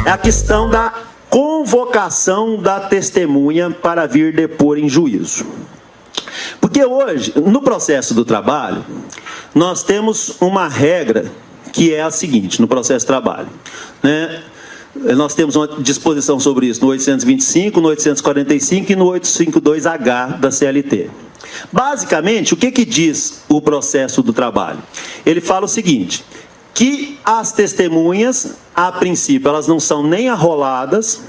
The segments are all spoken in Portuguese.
É a questão da convocação da testemunha para vir depor em juízo. Porque hoje, no processo do trabalho, nós temos uma regra que é a seguinte, no processo de trabalho, né? Nós temos uma disposição sobre isso no 825, no 845 e no 852H da CLT. Basicamente, o que diz o processo do trabalho? Ele fala o seguinte, que as testemunhas, a princípio, elas não são nem arroladas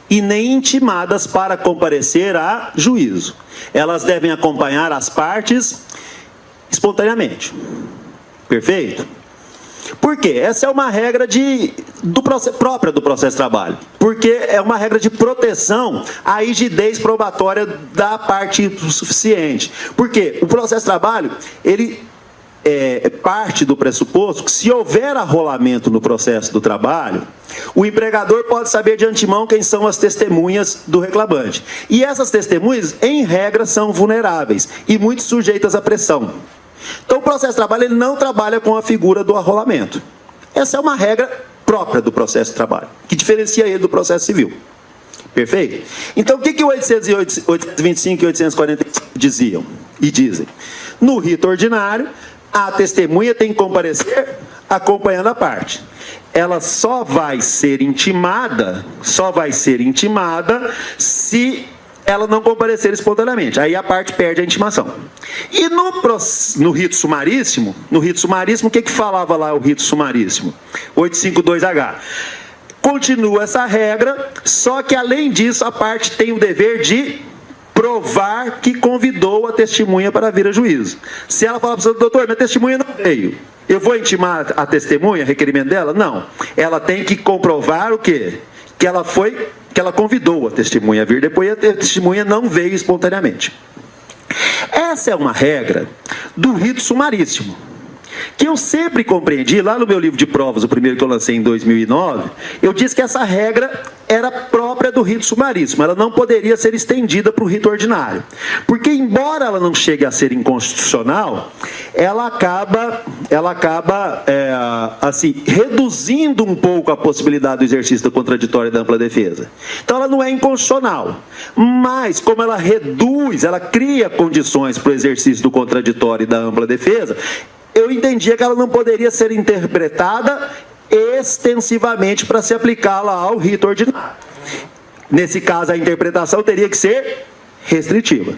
e nem intimadas para comparecer a juízo. Elas devem acompanhar as partes espontaneamente. Perfeito? Por quê? Essa é uma regra própria do processo de trabalho. Porque é uma regra de proteção à rigidez probatória da parte do suficiente. Por quê? O processo de trabalho, ele parte do pressuposto que se houver arrolamento no processo do trabalho, o empregador pode saber de antemão quem são as testemunhas do reclamante. E essas testemunhas, em regra, são vulneráveis e muito sujeitas à pressão. Então, o processo de trabalho ele não trabalha com a figura do arrolamento. Essa é uma regra própria do processo de trabalho, que diferencia ele do processo civil. Perfeito? Então, o que o 825 e 845 diziam e dizem? No rito ordinário, a testemunha tem que comparecer acompanhando a parte. Ela só vai ser intimada se ela não comparecer espontaneamente. Aí a parte perde a intimação. E no rito sumaríssimo, o que falava lá o rito sumaríssimo? 852H. Continua essa regra, só que além disso a parte tem o dever de provar que convidou a testemunha para vir a juízo. Se ela falar para o doutor, minha testemunha não veio, eu vou intimar a testemunha, requerimento dela? Não. Ela tem que comprovar o quê? Que ela convidou a testemunha a vir depois e a testemunha não veio espontaneamente. Essa é uma regra do rito sumaríssimo, que eu sempre compreendi, lá no meu livro de provas, o primeiro que eu lancei em 2009, eu disse que essa regra era própria do rito sumaríssimo, ela não poderia ser estendida para o rito ordinário. Porque, embora ela não chegue a ser inconstitucional, ela acaba assim, reduzindo um pouco a possibilidade do exercício do contraditório e da ampla defesa. Então, ela não é inconstitucional, mas como ela reduz, ela cria condições para o exercício do contraditório e da ampla defesa, eu entendia que ela não poderia ser interpretada extensivamente para se aplicá-la ao rito ordinário. Nesse caso, a interpretação teria que ser restritiva.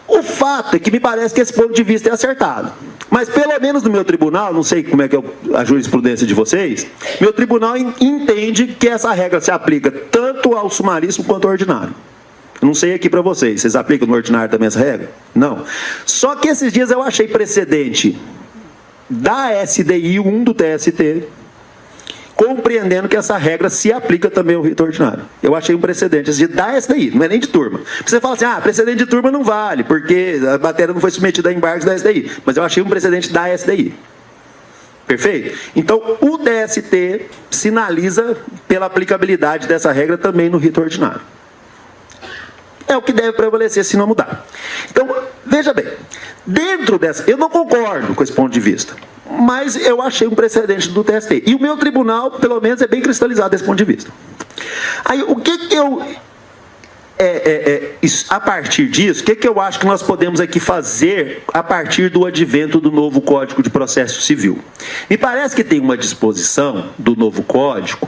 O fato é que me parece que esse ponto de vista é acertado. Mas, pelo menos no meu tribunal, não sei como é que é a jurisprudência de vocês, meu tribunal entende que essa regra se aplica tanto ao sumaríssimo quanto ao ordinário. Não sei aqui para vocês aplicam no ordinário também essa regra? Não. Só que esses dias eu achei precedente da SDI 1 do TST, compreendendo que essa regra se aplica também ao rito ordinário. Eu achei um precedente da SDI, não é nem de turma. Você fala assim, precedente de turma não vale, porque a matéria não foi submetida a embargos da SDI. Mas eu achei um precedente da SDI. Perfeito? Então, o TST sinaliza pela aplicabilidade dessa regra também no rito ordinário. É o que deve prevalecer se não mudar. Então, veja bem, dentro dessa... Eu não concordo com esse ponto de vista, mas eu achei um precedente do TST. E o meu tribunal, pelo menos, é bem cristalizado desse ponto de vista. Aí, o que eu... a partir disso, o que eu acho que nós podemos aqui fazer a partir do advento do novo Código de Processo Civil? Me parece que tem uma disposição do novo Código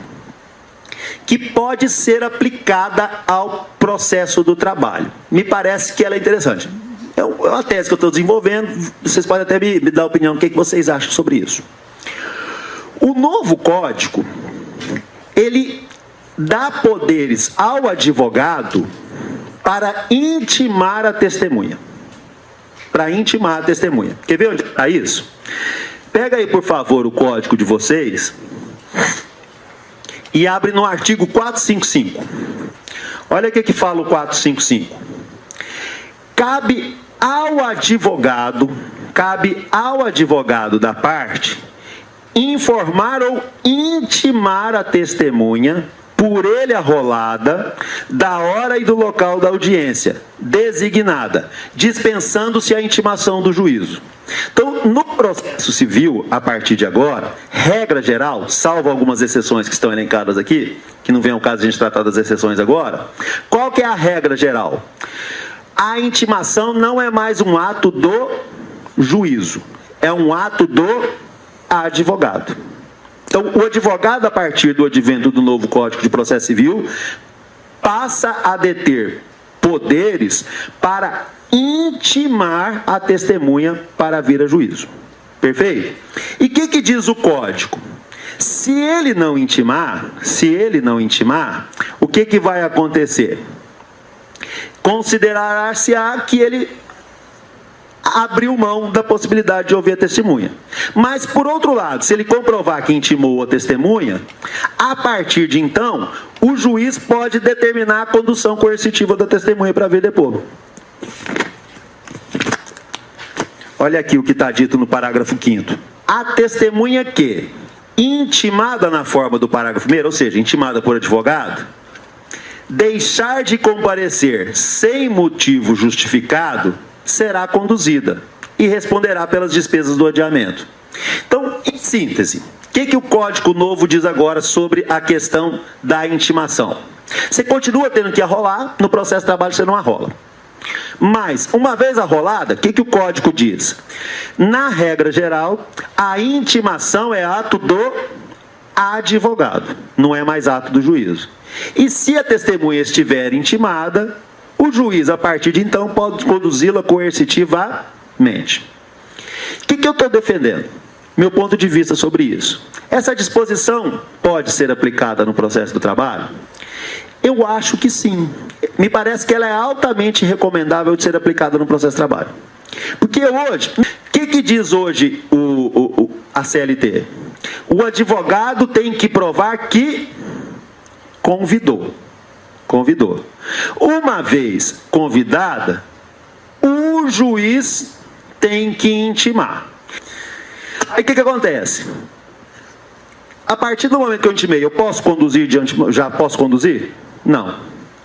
que pode ser aplicada ao processo do trabalho. Me parece que ela é interessante. É uma tese que eu estou desenvolvendo, vocês podem até me dar opinião, o que vocês acham sobre isso. O novo código, ele dá poderes ao advogado para intimar a testemunha. Para intimar a testemunha. Quer ver onde está isso? Pega aí, por favor, o código de vocês e abre no artigo 455. Olha o que fala o 455. Cabe ao advogado da parte informar ou intimar a testemunha por ele arrolada, da hora e do local da audiência, designada, dispensando-se a intimação do juízo. Então, no processo civil, a partir de agora, regra geral, salvo algumas exceções que estão elencadas aqui, que não vem ao caso de a gente tratar das exceções agora, qual que é a regra geral? A intimação não é mais um ato do juízo, é um ato do advogado. Então, o advogado, a partir do advento do novo Código de Processo Civil, passa a deter poderes para intimar a testemunha para vir a juízo. Perfeito? E o que diz o Código? Se ele não intimar, o que vai acontecer? Considerar-se-á que ele abriu mão da possibilidade de ouvir a testemunha. Mas, por outro lado, se ele comprovar que intimou a testemunha, a partir de então, o juiz pode determinar a condução coercitiva da testemunha para vir depor. Olha aqui o que está dito no parágrafo 5º. A testemunha que, intimada na forma do parágrafo 1º, ou seja, intimada por advogado, deixar de comparecer sem motivo justificado, será conduzida e responderá pelas despesas do adiamento. Então, em síntese, o que o Código Novo diz agora sobre a questão da intimação? Você continua tendo que arrolar, no processo de trabalho você não arrola. Mas, uma vez arrolada, o que o Código diz? Na regra geral, a intimação é ato do advogado, não é mais ato do juízo. E se a testemunha estiver intimada, o juiz, a partir de então, pode conduzi-la coercitivamente. O que eu estou defendendo? Meu ponto de vista sobre isso. Essa disposição pode ser aplicada no processo do trabalho? Eu acho que sim. Me parece que ela é altamente recomendável de ser aplicada no processo de trabalho. Porque hoje, o que diz hoje a CLT? O advogado tem que provar que convidou. Uma vez convidada, o juiz tem que intimar. Aí o que acontece? A partir do momento que eu intimei, eu posso conduzir já posso conduzir? Não.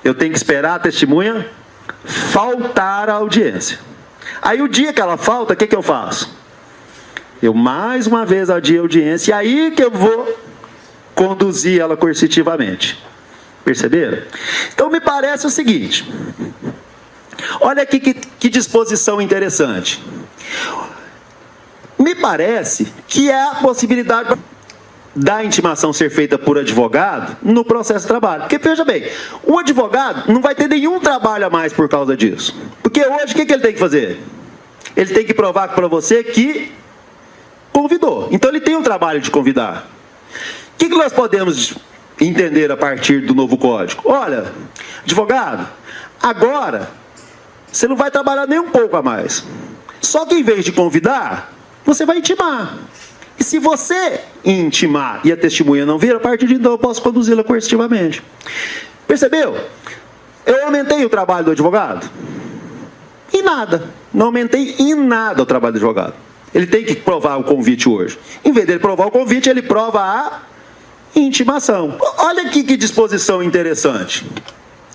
Eu tenho que esperar a testemunha faltar à audiência. Aí o dia que ela falta, o que eu faço? Eu mais uma vez adio a audiência, e aí que eu vou conduzir ela coercitivamente. Perceberam? Então me parece o seguinte. Olha aqui que disposição interessante. Me parece que é a possibilidade da intimação ser feita por advogado no processo de trabalho. Porque, veja bem, o advogado não vai ter nenhum trabalho a mais por causa disso. Porque hoje, o que ele tem que fazer? Ele tem que provar para você que convidou. Então, ele tem um trabalho de convidar. O que nós podemos entender a partir do novo código? Olha, advogado, agora você não vai trabalhar nem um pouco a mais. Só que em vez de convidar, você vai intimar. E se você intimar e a testemunha não vir, a partir de então eu posso conduzi-la coercitivamente. Percebeu? Eu aumentei o trabalho do advogado? Em nada. Não aumentei em nada o trabalho do advogado. Ele tem que provar o convite hoje. Em vez dele provar o convite, ele prova a intimação. Olha aqui que disposição interessante.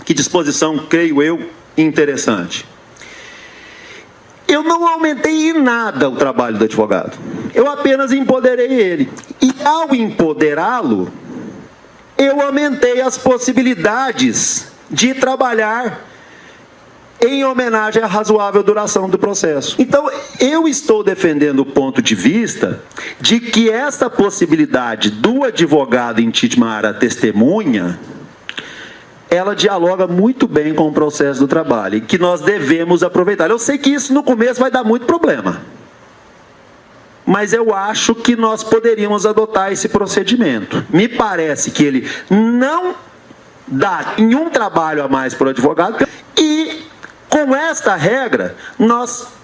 Que disposição, creio eu, interessante. Eu não aumentei em nada o trabalho do advogado. Eu apenas empoderei ele. E ao empoderá-lo, eu aumentei as possibilidades de trabalhar em homenagem à razoável duração do processo. Então, eu estou defendendo o ponto de vista de que essa possibilidade do advogado intimar a testemunha, ela dialoga muito bem com o processo do trabalho e que nós devemos aproveitar. Eu sei que isso no começo vai dar muito problema, mas eu acho que nós poderíamos adotar esse procedimento. Me parece que ele não dá nenhum trabalho a mais para o advogado e, com esta regra, nós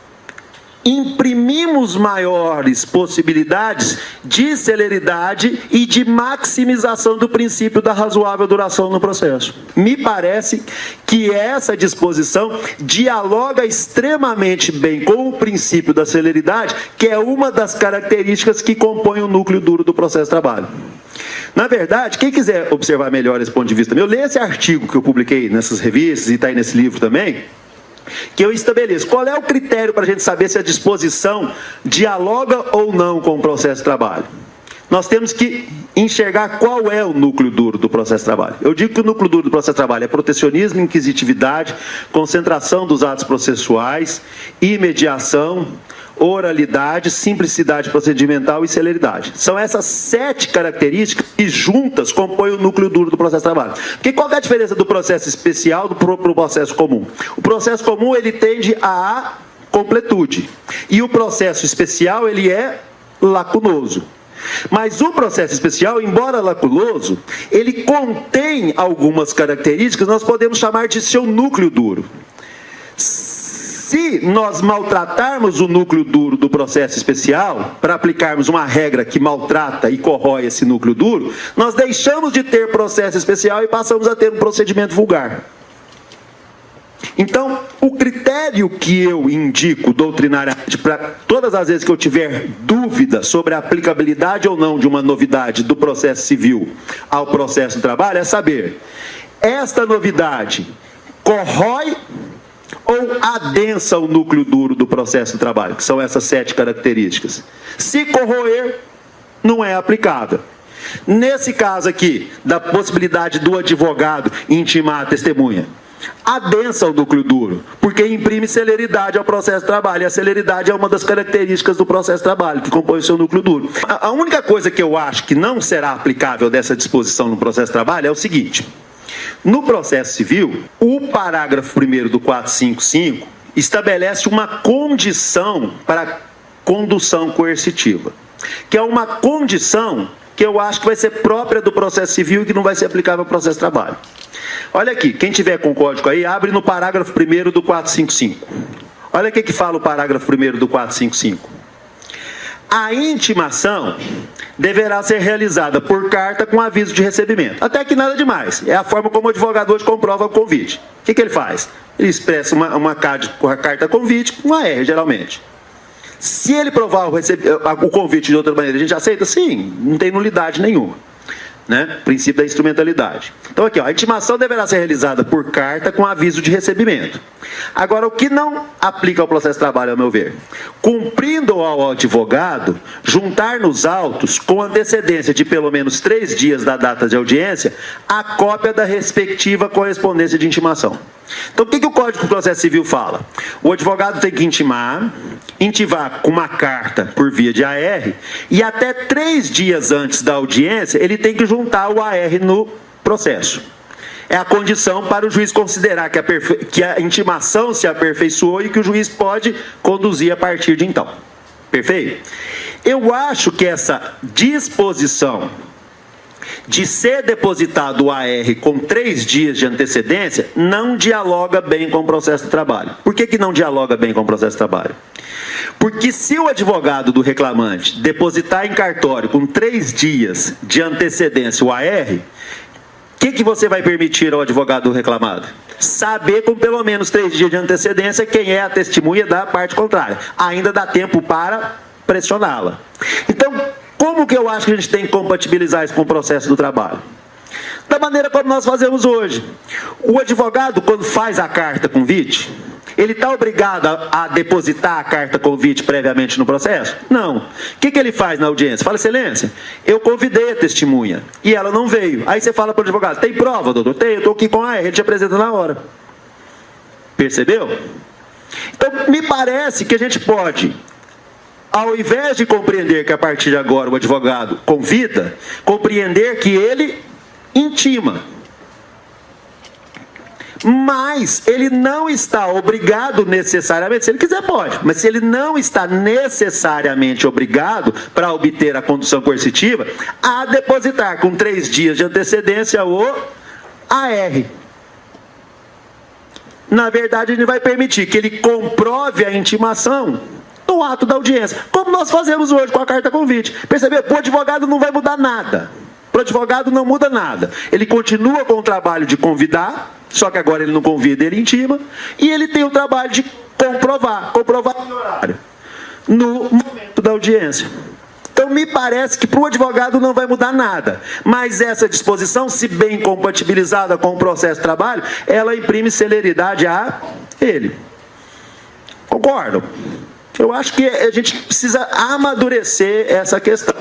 imprimimos maiores possibilidades de celeridade e de maximização do princípio da razoável duração no processo. Me parece que essa disposição dialoga extremamente bem com o princípio da celeridade, que é uma das características que compõem o núcleo duro do processo de trabalho. Na verdade, quem quiser observar melhor esse ponto de vista meu, leia esse artigo que eu publiquei nessas revistas e está aí nesse livro também, que eu estabeleço. Qual é o critério para a gente saber se a disposição dialoga ou não com o processo de trabalho? Nós temos que enxergar qual é o núcleo duro do processo de trabalho. Eu digo que o núcleo duro do processo de trabalho é protecionismo, inquisitividade, concentração dos atos processuais, imediação, oralidade, simplicidade procedimental e celeridade. São essas 7 características que juntas compõem o núcleo duro do processo de trabalho. Porque qual é a diferença do processo especial para o processo comum? O processo comum ele tende à completude e o processo especial ele é lacunoso. Mas o processo especial, embora lacunoso, ele contém algumas características que nós podemos chamar de seu núcleo duro. Se nós maltratarmos o núcleo duro do processo especial, para aplicarmos uma regra que maltrata e corrói esse núcleo duro, nós deixamos de ter processo especial e passamos a ter um procedimento vulgar. Então, o critério que eu indico doutrinariamente para todas as vezes que eu tiver dúvida sobre a aplicabilidade ou não de uma novidade do processo civil ao processo do trabalho é saber, esta novidade corrói ou adensa o núcleo duro do processo do trabalho, que são essas 7 características. Se corroer, não é aplicável. Nesse caso aqui, da possibilidade do advogado intimar a testemunha, adensa o núcleo duro, porque imprime celeridade ao processo de trabalho, e a celeridade é uma das características do processo de trabalho, que compõe o seu núcleo duro. A única coisa que eu acho que não será aplicável dessa disposição no processo de trabalho é o seguinte: no processo civil, o parágrafo 1º do 455 estabelece uma condição para condução coercitiva, que é uma condição que eu acho que vai ser própria do processo civil e que não vai ser aplicável ao processo de trabalho. Olha aqui, quem tiver com o código aí, abre no parágrafo 1º do 455. Olha o que fala o parágrafo 1º do 455. A intimação deverá ser realizada por carta com aviso de recebimento. Até que nada demais. É a forma como o advogado hoje comprova o convite. O que ele faz? Ele expressa uma carta convite com a R, geralmente. Se ele provar o convite de outra maneira, a gente aceita? Sim, não tem nulidade nenhuma. Né? Princípio da instrumentalidade. Então aqui, ó, a intimação deverá ser realizada por carta com aviso de recebimento. Agora, o que não aplica ao processo de trabalho, ao meu ver? Cumprindo ao advogado juntar nos autos, com antecedência de pelo menos 3 dias da data de audiência, a cópia da respectiva correspondência de intimação. Então, o que o Código do Processo Civil fala? O advogado tem que intimar com uma carta por via de AR, e até 3 dias antes da audiência, ele tem que juntar o AR no processo. É a condição para o juiz considerar que a intimação se aperfeiçoou e que o juiz pode conduzir a partir de então. Perfeito? Eu acho que essa disposição de ser depositado o AR com 3 dias de antecedência não dialoga bem com o processo de trabalho. Por que não dialoga bem com o processo de trabalho? Porque se o advogado do reclamante depositar em cartório com 3 dias de antecedência o AR, o que você vai permitir ao advogado do reclamado? Saber com pelo menos 3 dias de antecedência quem é a testemunha da parte contrária. Ainda dá tempo para pressioná-la. Então, como que eu acho que a gente tem que compatibilizar isso com o processo do trabalho? Da maneira como nós fazemos hoje. O advogado, quando faz a carta convite, ele está obrigado a depositar a carta convite previamente no processo? Não. O que ele faz na audiência? Fala, excelência, eu convidei a testemunha e ela não veio. Aí você fala para o advogado, tem prova, doutor? Tem, eu estou aqui com a R, ele te apresenta na hora. Percebeu? Então, me parece que a gente pode, ao invés de compreender que a partir de agora o advogado convida, compreender que ele intima. Mas ele não está obrigado necessariamente, se ele quiser pode, mas se ele não está necessariamente obrigado para obter a condução coercitiva, a depositar com 3 dias de antecedência o AR. Na verdade, ele vai permitir que ele comprove a intimação no ato da audiência, como nós fazemos hoje com a carta convite. Percebeu? Para o advogado não vai mudar nada. Para o advogado não muda nada. Ele continua com o trabalho de convidar, só que agora ele não convida, ele intima, e ele tem o trabalho de comprovar no horário, no momento da audiência. Então, me parece que para o advogado não vai mudar nada. Mas essa disposição, se bem compatibilizada com o processo de trabalho, ela imprime celeridade a ele. Concordam? Eu acho que a gente precisa amadurecer essa questão.